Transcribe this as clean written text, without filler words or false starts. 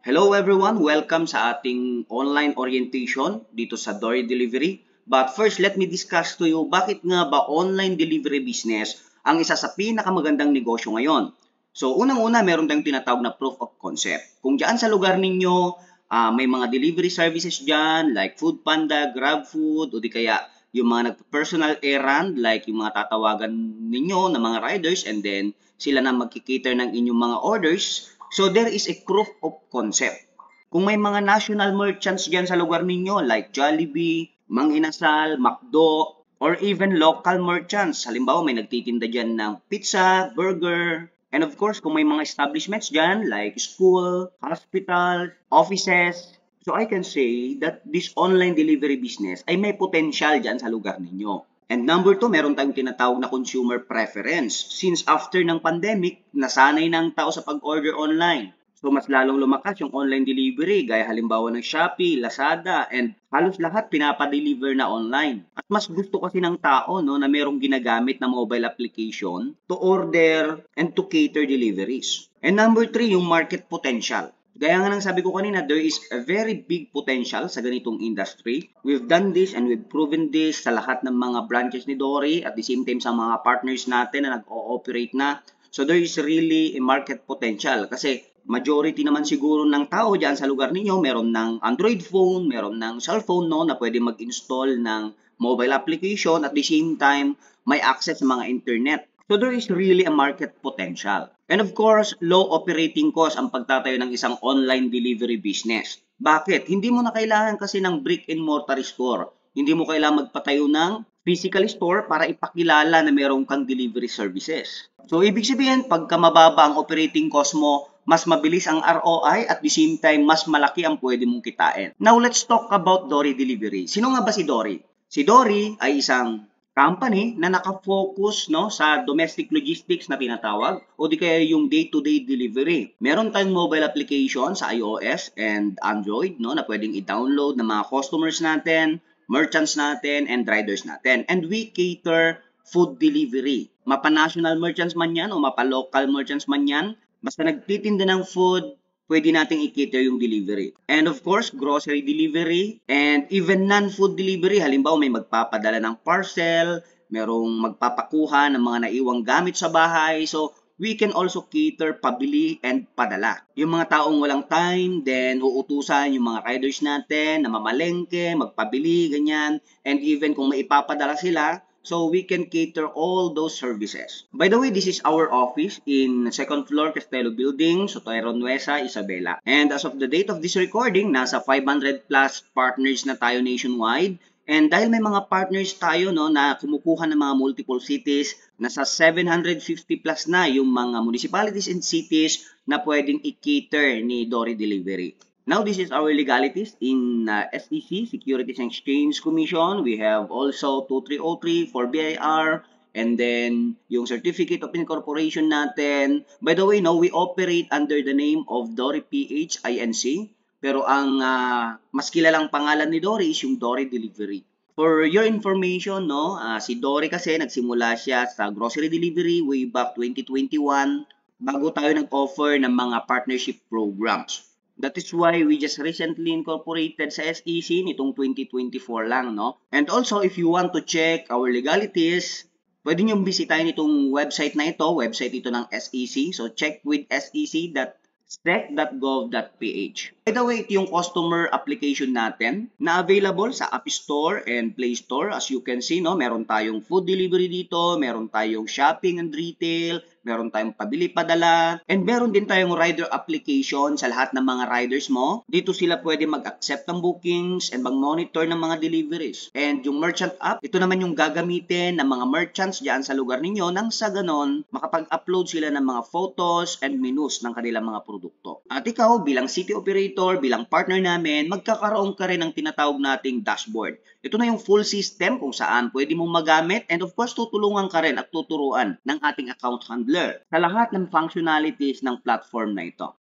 Hello everyone, welcome sa ating online orientation dito sa Dory Delivery. But first, let me discuss to you bakit nga ba online delivery business ang isa sa pinakamagandang negosyo ngayon. So unang-una, meron tayong tinatawag na proof of concept. Kung dyan sa lugar ninyo, may mga delivery services dyan like Foodpanda, GrabFood, o di kaya yung mga nag-personal errand like yung mga tatawagan ninyo na mga riders and then sila na magkikater ng inyong mga orders. So there is a proof of concept. Kung may mga national merchants dyan sa lugar ninyo like Jollibee, Mang Inasal, McDo, or even local merchants. Halimbawa may nagtitinda dyan ng pizza, burger, and of course kung may mga establishments dyan like school, hospital, offices. So I can say that this online delivery business ay may potential dyan sa lugar ninyo. And number two, meron tayong tinatawag na consumer preference. Since after ng pandemic, nasanay ng tao sa pag-order online. So mas lalong lumakas yung online delivery gaya halimbawa ng Shopee, Lazada, and halos lahat pinapa-deliver na online. At mas gusto kasi ng tao no, na merong ginagamit na mobile application to order and to cater deliveries. And number three, yung market potential. Gaya nga ng sabi ko kanina, there is a very big potential sa ganitong industry. We've done this and we've proven this sa lahat ng mga branches ni Dory at the same time sa mga partners natin na nag-ooperate na. So there is really a market potential kasi majority naman siguro ng tao dyan sa lugar ninyo meron ng Android phone, meron ng cellphone no, na pwede mag-install ng mobile application at the same time may access sa mga internet. So there is really a market potential. And of course, low operating cost ang pagtatayo ng isang online delivery business. Bakit? Hindi mo na kailangan kasi ng brick and mortar store. Hindi mo kailangan magpatayo ng physical store para ipakilala na meron kang delivery services. So ibig sabihin, pagka mababa ang operating cost mo, mas mabilis ang ROI at the same time, mas malaki ang pwede mong kitain. Now, let's talk about Dory Delivery. Sino nga ba si Dory? Si Dory ay isang company na nakafocus no, sa domestic logistics na tinatawag o di kaya yung day-to-day delivery. Meron tayong mobile application sa iOS and Android no, na pwedeng i-download ng mga customers natin, merchants natin, and riders natin. And we cater food delivery. Mapa-national merchants man yan o mapa-local merchants man yan, basta nagtitinda ng food, pwede nating i-cater yung delivery. And of course, grocery delivery and even non-food delivery. Halimbawa, may magpapadala ng parcel, merong magpapakuha ng mga naiwang gamit sa bahay. So, we can also cater pabili and padala. Yung mga taong walang time, then uutusan yung mga riders natin na mamalengke, magpabili, ganyan. And even kung maipapadala sila, so we can cater all those services. By the way, this is our office in second floor Castelo Building, Sotero Nuesa, Isabela. And as of the date of this recording, nasa 500 plus partners na tayo nationwide. And dahil may mga partners tayo no, na kumukuha ng mga multiple cities, nasa 750 plus na yung mga municipalities and cities na pwedeng i-cater ni Dory Delivery. Now, this is our legalities in SEC, Securities and Exchange Commission. We have also 2303 for BIR, and then yung Certificate of Incorporation natin. By the way, no, we operate under the name of Dory PH Inc. Pero ang mas kilalang pangalan ni Dory is yung Dory Delivery. For your information, no, si Dory kasi nagsimula siya sa grocery delivery way back 2021 bago tayo nag-offer ng mga partnership programs. That is why we just recently incorporated sa SEC nitong 2024 lang, no? And also, if you want to check our legalities, pwede nyo bisitahin itong website na ito. Website ito ng SEC. So, check with sec.gov.ph. By the way, ito yung customer application natin na available sa App Store and Play Store. As you can see, no, meron tayong food delivery dito, meron tayong shopping and retail, meron tayong pabili-padala, and meron din tayong rider application sa lahat ng mga riders mo. Dito sila pwede mag-accept ng bookings and mag-monitor ng mga deliveries. And yung merchant app, ito naman yung gagamitin ng mga merchants dyan sa lugar ninyo nang sa ganon, makapag-upload sila ng mga photos and menus ng kanilang mga produkto. At ikaw, bilang city operator, bilang partner namin, magkakaroon ka rin ng tinatawag nating dashboard. Ito na yung full system kung saan pwede mong magamit and of course tutulungan ka rin at tuturuan ng ating account handler sa lahat ng functionalities ng platform na ito.